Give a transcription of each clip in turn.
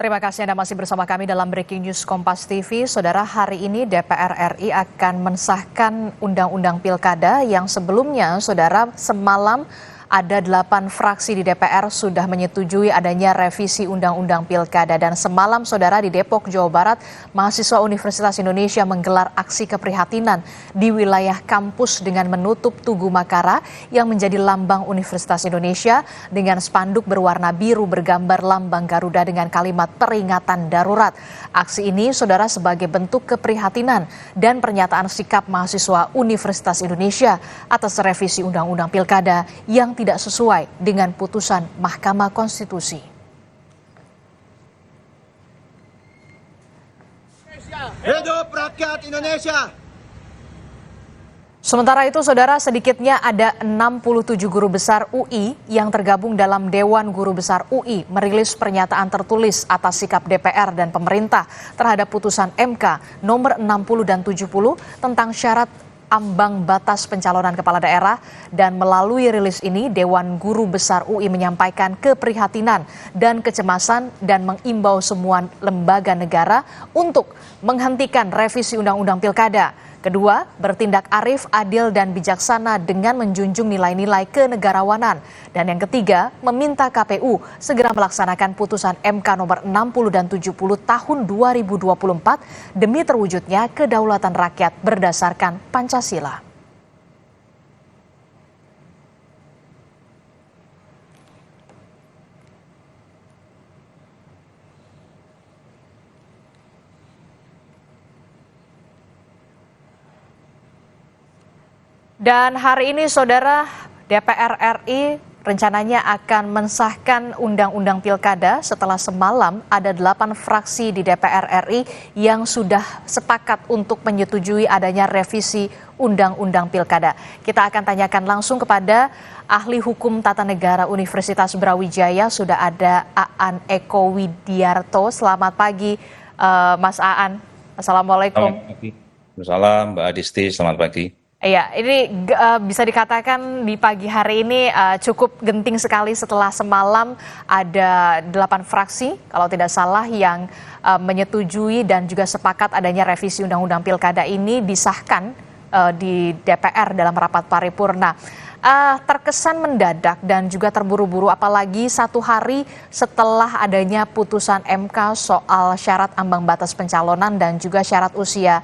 Terima kasih Anda masih bersama kami dalam Breaking News Kompas TV. Saudara, hari ini DPR RI akan mensahkan Undang-Undang Pilkada yang sebelumnya, saudara, semalam ada 8 fraksi di DPR sudah menyetujui adanya revisi Undang-Undang Pilkada. Dan semalam, saudara, di Depok, Jawa Barat, mahasiswa Universitas Indonesia menggelar aksi keprihatinan di wilayah kampus dengan menutup Tugu Makara yang menjadi lambang Universitas Indonesia dengan spanduk berwarna biru bergambar lambang Garuda dengan kalimat peringatan darurat. Aksi ini, saudara, sebagai bentuk keprihatinan dan pernyataan sikap mahasiswa Universitas Indonesia atas revisi Undang-Undang Pilkada yang tidak sesuai dengan putusan Mahkamah Konstitusi. Hidup rakyat Indonesia! Sementara itu, saudara, sedikitnya ada 67 guru besar UI yang tergabung dalam Dewan Guru Besar UI merilis pernyataan tertulis atas sikap DPR dan pemerintah terhadap putusan MK nomor 60 dan 70 tentang syarat ambang batas pencalonan kepala daerah. Dan melalui rilis ini, Dewan Guru Besar UI menyampaikan keprihatinan dan kecemasan dan mengimbau semua lembaga negara untuk menghentikan revisi Undang-Undang Pilkada. Kedua, bertindak arif, adil, dan bijaksana dengan menjunjung nilai-nilai kenegarawanan. Dan yang ketiga, meminta KPU segera melaksanakan putusan MK nomor 60 dan 70 tahun 2024 demi terwujudnya kedaulatan rakyat berdasarkan Pancasila. Dan hari ini, saudara, DPR RI rencananya akan mensahkan Undang-Undang Pilkada setelah semalam ada 8 fraksi di DPR RI yang sudah sepakat untuk menyetujui adanya revisi Undang-Undang Pilkada. Kita akan tanyakan langsung kepada ahli hukum tata negara Universitas Brawijaya, sudah ada Aan Eko Widiarto. Selamat pagi, Mas Aan. Assalamualaikum. Waalaikumsalam, Mbak Adisti, selamat pagi. Iya, ini bisa dikatakan di pagi hari ini cukup genting sekali setelah semalam ada 8 fraksi, kalau tidak salah, yang menyetujui dan juga sepakat adanya revisi Undang-Undang Pilkada ini disahkan di DPR dalam rapat paripurna. Terkesan mendadak dan juga terburu-buru, apalagi 1 hari setelah adanya putusan MK soal syarat ambang batas pencalonan dan juga syarat usia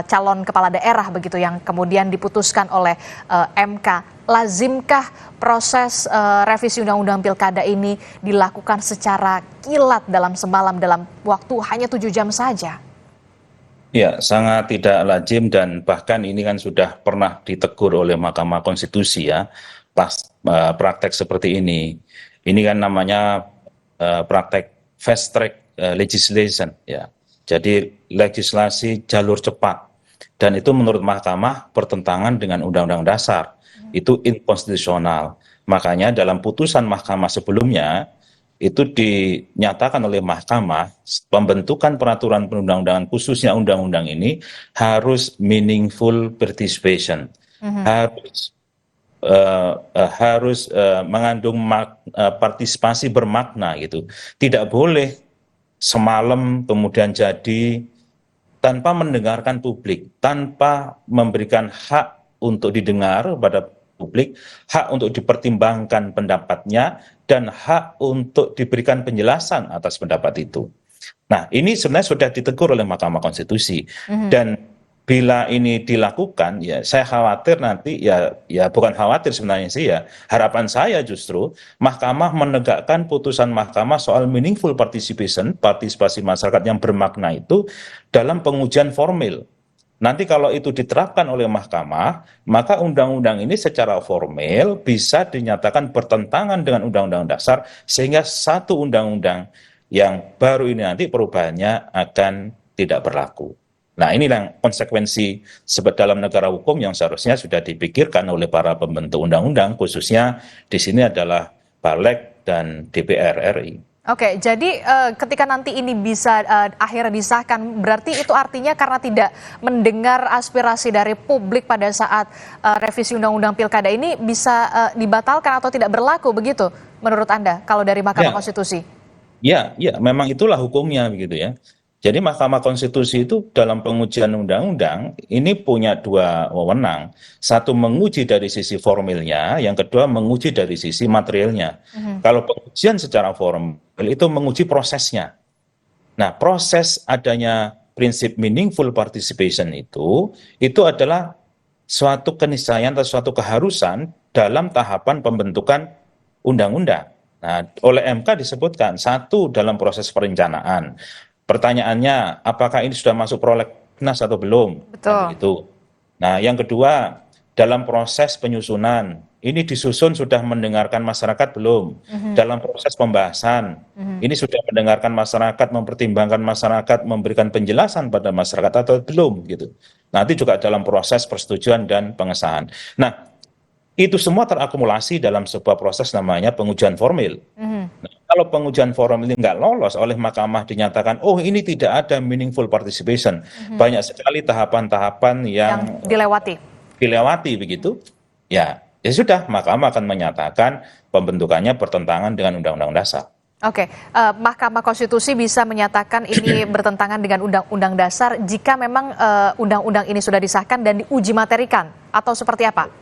calon kepala daerah begitu yang kemudian diputuskan oleh MK. Lazimkah proses revisi Undang-Undang Pilkada ini dilakukan secara kilat dalam semalam dalam waktu hanya 7 jam saja? Ya, sangat tidak lazim dan bahkan ini kan sudah pernah ditegur oleh Mahkamah Konstitusi ya, pas praktek seperti ini. Ini kan namanya praktek fast track legislation ya. Jadi legislasi jalur cepat. Dan itu menurut Mahkamah bertentangan dengan Undang-Undang Dasar. Itu inkonstitusional. Makanya dalam putusan Mahkamah sebelumnya itu dinyatakan oleh Mahkamah pembentukan peraturan perundang-undangan khususnya undang-undang ini harus meaningful participation, harus mengandung partisipasi bermakna gitu. Tidak boleh semalam kemudian jadi tanpa mendengarkan publik, tanpa memberikan hak untuk didengar pada publik, hak untuk dipertimbangkan pendapatnya, dan hak untuk diberikan penjelasan atas pendapat itu. Nah, ini sebenarnya sudah ditegur oleh Mahkamah Konstitusi. Dan bila ini dilakukan, ya saya khawatir nanti, ya bukan khawatir sebenarnya sih ya, harapan saya justru Mahkamah menegakkan putusan Mahkamah soal meaningful participation, partisipasi masyarakat yang bermakna itu dalam pengujian formil. Nanti kalau itu diterapkan oleh Mahkamah, maka undang-undang ini secara formil bisa dinyatakan bertentangan dengan Undang-Undang Dasar, sehingga satu undang-undang yang baru ini nanti perubahannya akan tidak berlaku. Nah, inilah konsekuensi dalam negara hukum yang seharusnya sudah dipikirkan oleh para pembentuk undang-undang, khususnya di sini adalah Balik dan DPR RI. Oke, jadi ketika nanti ini bisa akhirnya disahkan, berarti itu artinya karena tidak mendengar aspirasi dari publik pada saat revisi Undang-Undang Pilkada ini bisa dibatalkan atau tidak berlaku begitu menurut Anda kalau dari Mahkamah Konstitusi? Ya, ya, memang itulah hukumnya begitu ya. Jadi Mahkamah Konstitusi itu dalam pengujian undang-undang ini punya dua wewenang. Satu menguji dari sisi formilnya, yang kedua menguji dari sisi materialnya. Kalau pengujian secara formal itu menguji prosesnya. Nah, proses adanya prinsip meaningful participation itu adalah suatu keniscayaan atau suatu keharusan dalam tahapan pembentukan undang-undang. Nah, oleh MK disebutkan satu dalam proses perencanaan. Pertanyaannya, apakah ini sudah masuk prolegnas atau belum? Kan Betul. begitu. Nah, yang kedua, dalam proses penyusunan, ini disusun sudah mendengarkan masyarakat belum? Dalam proses pembahasan, ini sudah mendengarkan masyarakat, mempertimbangkan masyarakat, memberikan penjelasan pada masyarakat atau belum gitu. Nanti juga dalam proses persetujuan dan pengesahan. Nah, itu semua terakumulasi dalam sebuah proses namanya pengujian formil. Nah, kalau pengujian formil ini nggak lolos oleh mahkamah dinyatakan, oh ini tidak ada meaningful participation. Banyak sekali tahapan-tahapan yang Yang dilewati. dilewati begitu. Ya sudah, mahkamah akan menyatakan pembentukannya bertentangan dengan Undang-Undang Dasar. Oke, Mahkamah Konstitusi bisa menyatakan ini bertentangan dengan Undang-Undang Dasar jika memang undang-undang ini sudah disahkan dan diuji materikan, atau seperti apa?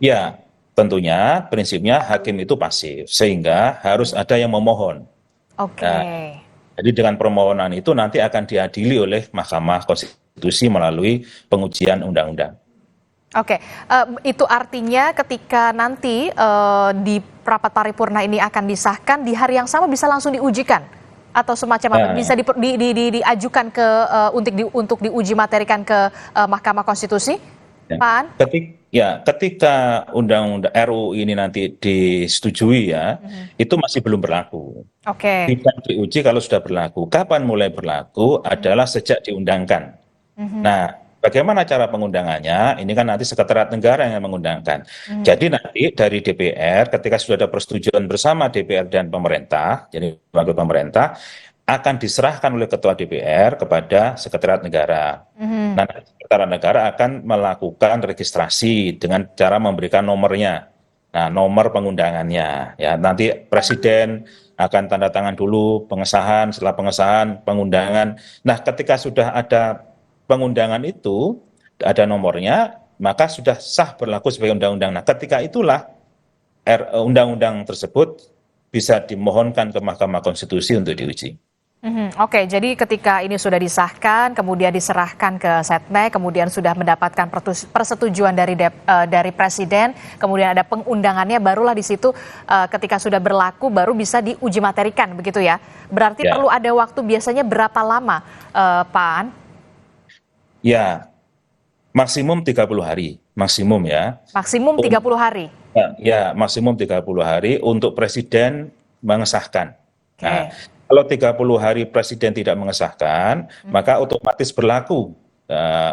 Ya, tentunya prinsipnya hakim itu pasif, sehingga harus ada yang memohon. Oke. Nah, jadi dengan permohonan itu nanti akan diadili oleh Mahkamah Konstitusi melalui pengujian undang-undang. Oke, itu artinya ketika nanti di rapat paripurna ini akan disahkan, di hari yang sama bisa langsung diujikan atau semacam apa? Nah, Bisa diajukan ke untuk diuji materikan ke Mahkamah Konstitusi, ya. Pak An? Ketika undang-undang RUU ini nanti disetujui ya, itu masih belum berlaku. Oke. Bisa diuji kalau sudah berlaku. Kapan mulai berlaku adalah sejak diundangkan. Nah, bagaimana cara pengundangannya? Ini kan nanti Sekretariat Negara yang mengundangkan. Jadi nanti dari DPR, ketika sudah ada persetujuan bersama DPR dan pemerintah, jadi wakil pemerintah, akan diserahkan oleh Ketua DPR kepada Sekretariat Negara. Nah, Sekretariat Negara akan melakukan registrasi dengan cara memberikan nomornya. Nah, nomor pengundangannya. Ya, nanti Presiden akan tanda tangan dulu pengesahan, setelah pengesahan, pengundangan. Nah, ketika sudah ada pengundangan itu, ada nomornya, maka sudah sah berlaku sebagai undang-undang. Nah, ketika itulah undang-undang tersebut bisa dimohonkan ke Mahkamah Konstitusi untuk diuji. Oke, jadi ketika ini sudah disahkan, kemudian diserahkan ke Setnek, kemudian sudah mendapatkan persetujuan dari Presiden, kemudian ada pengundangannya, barulah di situ ketika sudah berlaku baru bisa diuji materikan, begitu ya? Berarti Ya. perlu ada waktu biasanya berapa lama, Pak An? Ya, maksimum 30 hari, maksimum ya. Maksimum 30 hari. Ya, maksimum 30 hari untuk Presiden mengesahkan. Oke. Nah, kalau 30 hari Presiden tidak mengesahkan, maka otomatis berlaku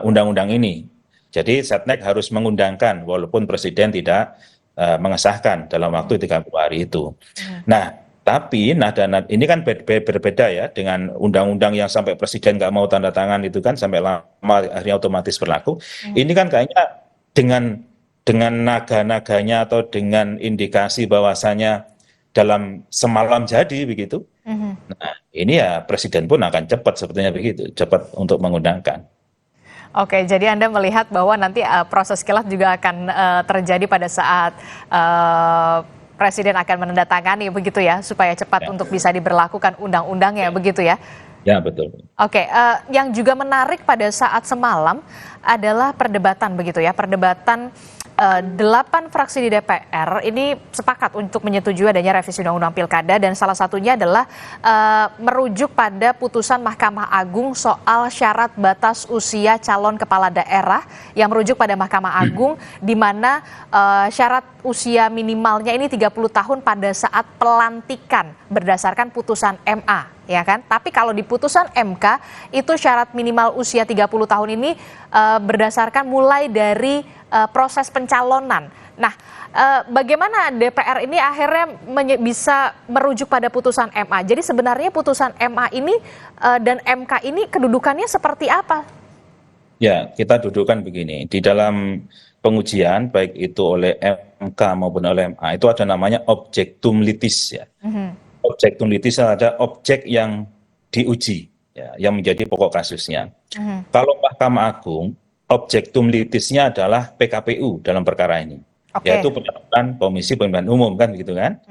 undang-undang ini. Jadi Setnek harus mengundangkan walaupun Presiden tidak mengesahkan dalam waktu 30 hari itu. Nah, tapi ini kan berbeda ya dengan undang-undang yang sampai Presiden nggak mau tanda tangan itu kan sampai lama akhirnya otomatis berlaku. Ini kan kayaknya dengan naga-naganya atau dengan indikasi bahwasanya dalam semalam jadi begitu. Nah, ini ya Presiden pun akan cepat sepertinya begitu, cepat untuk mengundangkan. Oke, jadi Anda melihat bahwa nanti proses kilat juga akan terjadi pada saat Presiden akan menandatangani begitu ya, supaya cepat untuk bisa diberlakukan undang-undangnya begitu ya. Ya, betul. Oke, yang juga menarik pada saat semalam adalah perdebatan begitu ya, perdebatan 8 fraksi di DPR ini sepakat untuk menyetujui adanya revisi Undang-Undang Pilkada dan salah satunya adalah merujuk pada putusan Mahkamah Agung soal syarat batas usia calon kepala daerah yang merujuk pada Mahkamah Agung di mana syarat usia minimalnya ini 30 tahun pada saat pelantikan berdasarkan putusan MA. Ya kan? Tapi kalau di putusan MK itu syarat minimal usia 30 tahun ini berdasarkan mulai dari proses pencalonan. Nah, bagaimana DPR ini akhirnya bisa merujuk pada putusan MA? Jadi sebenarnya putusan MA ini dan MK ini kedudukannya seperti apa? Ya, kita dudukkan begini. Di dalam pengujian baik itu oleh MK maupun oleh MA itu ada namanya objektum litis ya. Objektum litis ada objek yang diuji, ya, yang menjadi pokok kasusnya. Kalau Mahkamah Agung, objektum litisnya adalah PKPU dalam perkara ini, yaitu penetapan Komisi Pemilihan Umum kan gitu kan,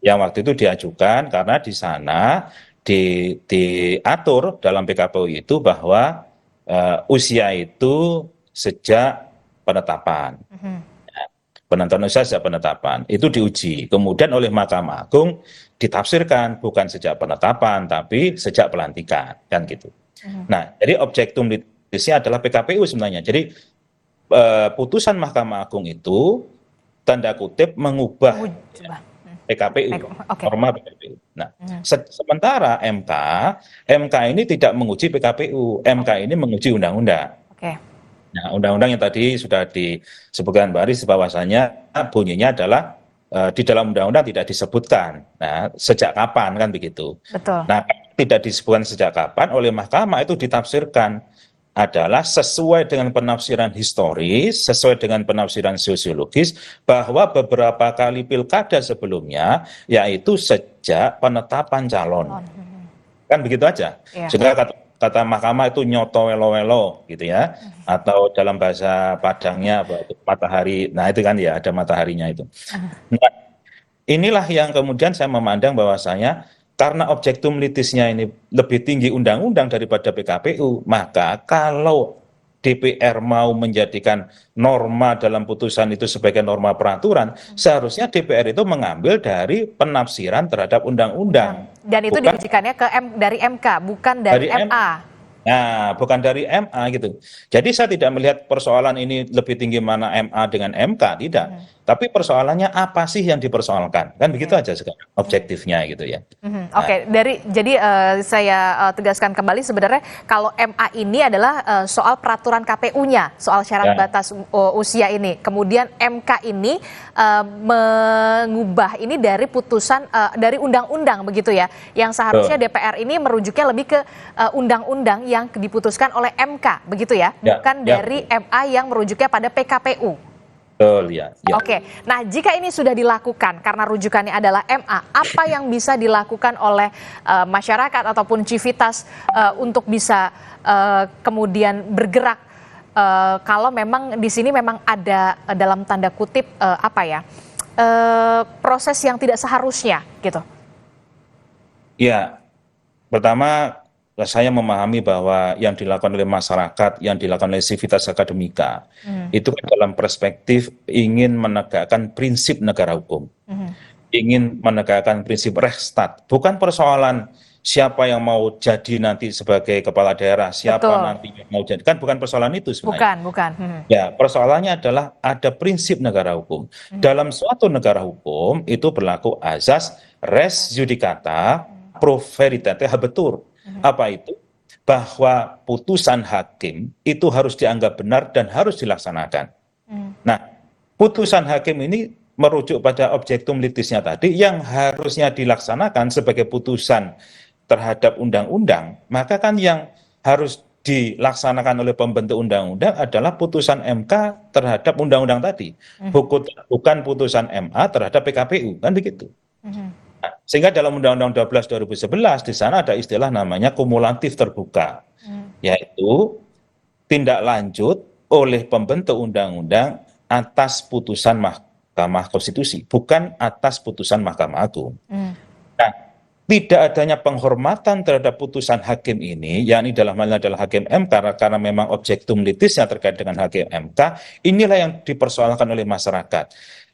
yang waktu itu diajukan karena di sana diatur dalam PKPU itu bahwa usia itu sejak penetapan. Penentuan usia sejak penetapan itu diuji, kemudian oleh Mahkamah Agung ditafsirkan bukan sejak penetapan tapi sejak pelantikan kan gitu. Nah, jadi objektum litisnya adalah PKPU sebenarnya. Jadi putusan Mahkamah Agung itu tanda kutip mengubah PKPU, norma PKPU. Nah, sementara MK ini tidak menguji PKPU, MK ini menguji undang-undang. Nah, undang-undang yang tadi sudah disebutkan Mbak Aris bahwasanya bunyinya adalah di dalam undang-undang tidak disebutkan. Nah, sejak kapan kan begitu. Betul. Nah, tidak disebutkan sejak kapan oleh Mahkamah itu ditafsirkan adalah sesuai dengan penafsiran historis, sesuai dengan penafsiran sosiologis bahwa beberapa kali pilkada sebelumnya yaitu sejak penetapan calon. Kan begitu aja. Sehingga kata Mahkamah itu nyoto welo-welo gitu ya, atau dalam bahasa Padangnya matahari. Nah itu kan ya ada mataharinya itu. Nah, inilah yang kemudian saya memandang bahwasanya karena objektum litisnya ini lebih tinggi undang-undang daripada PKPU, maka kalau DPR mau menjadikan norma dalam putusan itu sebagai norma peraturan, seharusnya DPR itu mengambil dari penafsiran terhadap undang-undang. Dan itu diujikannya dari MK, bukan dari MA. Nah, bukan dari MA gitu. Jadi saya tidak melihat persoalan ini lebih tinggi mana MA dengan MK, tidak. Tapi persoalannya apa sih yang dipersoalkan? Kan begitu aja sekarang objektifnya gitu ya. Jadi saya tegaskan kembali sebenarnya kalau MA ini adalah soal peraturan KPU-nya, soal syarat batas usia ini. Kemudian MK ini mengubah ini dari putusan dari undang-undang begitu ya. Yang seharusnya DPR ini merujuknya lebih ke undang-undang yang diputuskan oleh MK begitu ya, bukan dari MA yang merujuknya pada PKPU. Betul ya. Nah jika ini sudah dilakukan karena rujukannya adalah MA, apa yang bisa dilakukan oleh masyarakat ataupun civitas untuk bisa kemudian bergerak kalau memang di sini memang ada dalam tanda kutip proses yang tidak seharusnya gitu? Ya, pertama saya memahami bahwa yang dilakukan oleh masyarakat, yang dilakukan oleh civitas akademika, itu dalam perspektif ingin menegakkan prinsip negara hukum, ingin menegakkan prinsip Rechtsstaat, bukan persoalan siapa yang mau jadi nanti sebagai kepala daerah, siapa nanti yang mau jadi, kan bukan persoalan itu sebenarnya. Bukan. Ya, persoalannya adalah ada prinsip negara hukum. Dalam suatu negara hukum itu berlaku azas res judicata pro veritate habetur. Apa itu? Bahwa putusan hakim itu harus dianggap benar dan harus dilaksanakan. Nah, putusan hakim ini merujuk pada objektum litisnya tadi yang harusnya dilaksanakan sebagai putusan terhadap undang-undang, maka kan yang harus dilaksanakan oleh pembentuk undang-undang adalah putusan MK terhadap undang-undang tadi, bukan putusan MA terhadap PKPU, kan begitu. Sehingga dalam Undang-Undang 12 2011 di sana ada istilah namanya kumulatif terbuka, yaitu tindak lanjut oleh pembentuk undang-undang atas putusan Mahkamah Konstitusi, bukan atas putusan Mahkamah Agung. Nah, tidak adanya penghormatan terhadap putusan hakim ini, yakni dalam hal ini adalah hakim MK, karena memang objektum litisnya terkait dengan hakim MK, inilah yang dipersoalkan oleh masyarakat.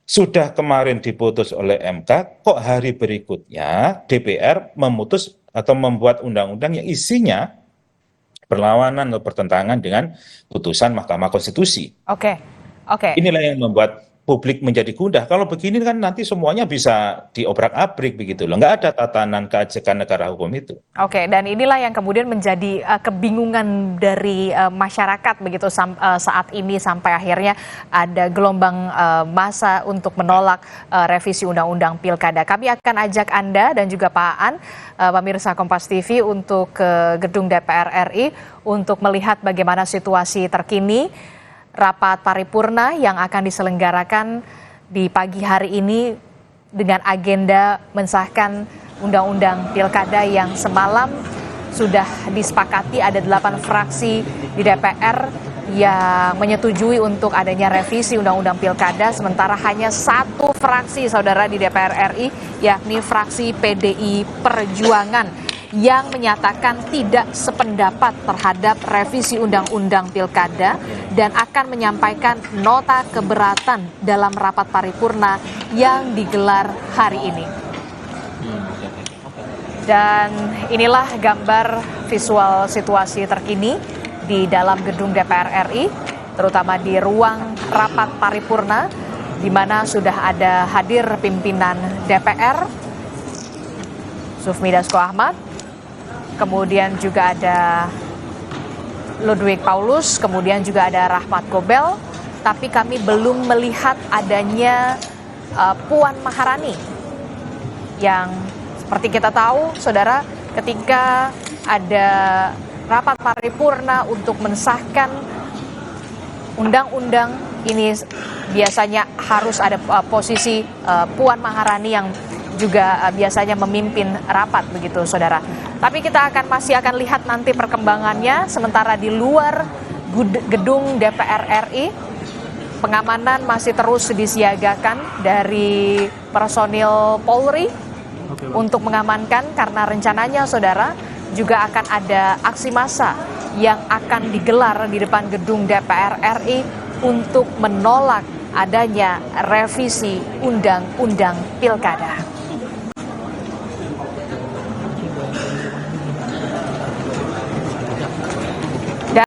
Sudah kemarin diputus oleh MK, kok hari berikutnya DPR memutus atau membuat undang-undang yang isinya berlawanan atau bertentangan dengan putusan Mahkamah Konstitusi. Inilah yang membuat publik menjadi gundah. Kalau begini kan nanti semuanya bisa diobrak-abrik begitu loh. Nggak ada tatanan keajekan negara hukum itu. Dan inilah yang kemudian menjadi kebingungan dari masyarakat begitu saat ini sampai akhirnya ada gelombang massa untuk menolak revisi Undang-Undang Pilkada. Kami akan ajak Anda dan juga Pak Aan, pemirsa Kompas TV untuk ke gedung DPR RI untuk melihat bagaimana situasi terkini rapat paripurna yang akan diselenggarakan di pagi hari ini dengan agenda mensahkan undang-undang pilkada yang semalam sudah disepakati. Ada 8 fraksi di DPR yang menyetujui untuk adanya revisi undang-undang pilkada, sementara hanya 1 fraksi saudara di DPR RI, yakni fraksi PDI Perjuangan, yang menyatakan tidak sependapat terhadap revisi undang-undang pilkada dan akan menyampaikan nota keberatan dalam rapat paripurna yang digelar hari ini. Dan inilah gambar visual situasi terkini di dalam gedung DPR RI, terutama di ruang rapat paripurna, di mana sudah ada hadir pimpinan DPR, Sufmi Dasko Ahmad, kemudian juga ada Ludwig Paulus, kemudian juga ada Rahmat Gobel, tapi kami belum melihat adanya Puan Maharani yang seperti kita tahu, saudara, ketika ada rapat paripurna untuk mensahkan undang-undang ini biasanya harus ada posisi Puan Maharani yang juga biasanya memimpin rapat begitu, saudara. Tapi kita masih akan lihat nanti perkembangannya. Sementara di luar gedung DPR RI, pengamanan masih terus disiagakan dari personil Polri untuk mengamankan, karena rencananya, saudara, juga akan ada aksi massa yang akan digelar di depan gedung DPR RI untuk menolak adanya revisi undang-undang pilkada.